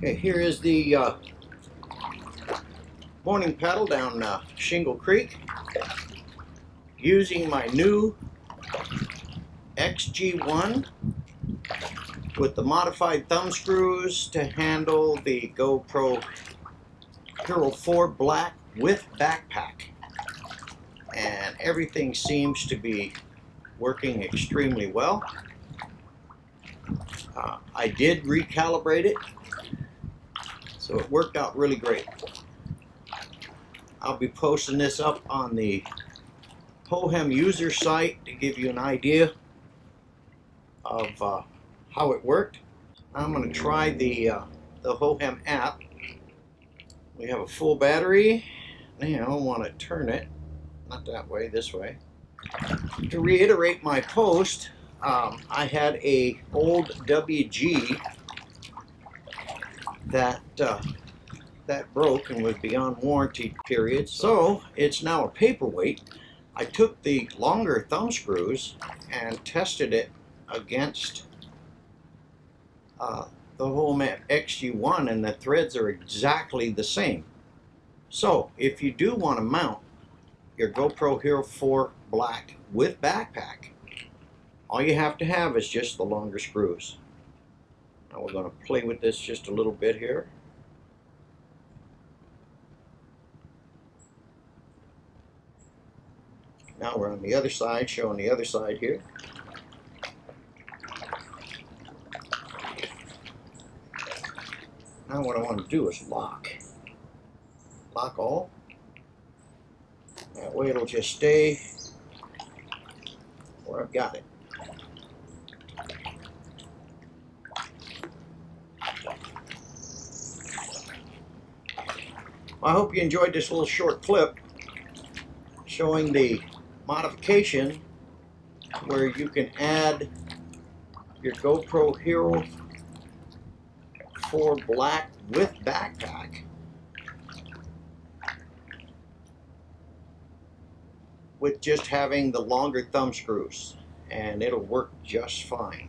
Okay, here is the morning paddle down Shingle Creek using my new XG1 with the modified thumb screws to handle the GoPro Hero 4 Black with backpack. And everything seems to be working extremely well. I did recalibrate it, so it worked out really great. I'll be posting this up on the Hohem user site to give you an idea of how it worked. I'm going to try the Hohem app. We have a full battery. Now I want to turn it, not that way, this way. To reiterate my post, I had a old WG that broke and was beyond warranty period, so it's now a paperweight. I took the longer thumb screws and tested it against the Hohem XG1, and the threads are exactly the same. So if you do want to mount your GoPro Hero 4 Black with backpack, all you have to have is just the longer screws. Now we're going to play with this just a little bit here. Now we're on the other side, showing the other side here. Now what I want to do is lock all. That way it'll just stay where I've got it. I hope you enjoyed this little short clip showing the modification where you can add your GoPro Hero 4 Black with backpack with just having the longer thumb screws, and it'll work just fine.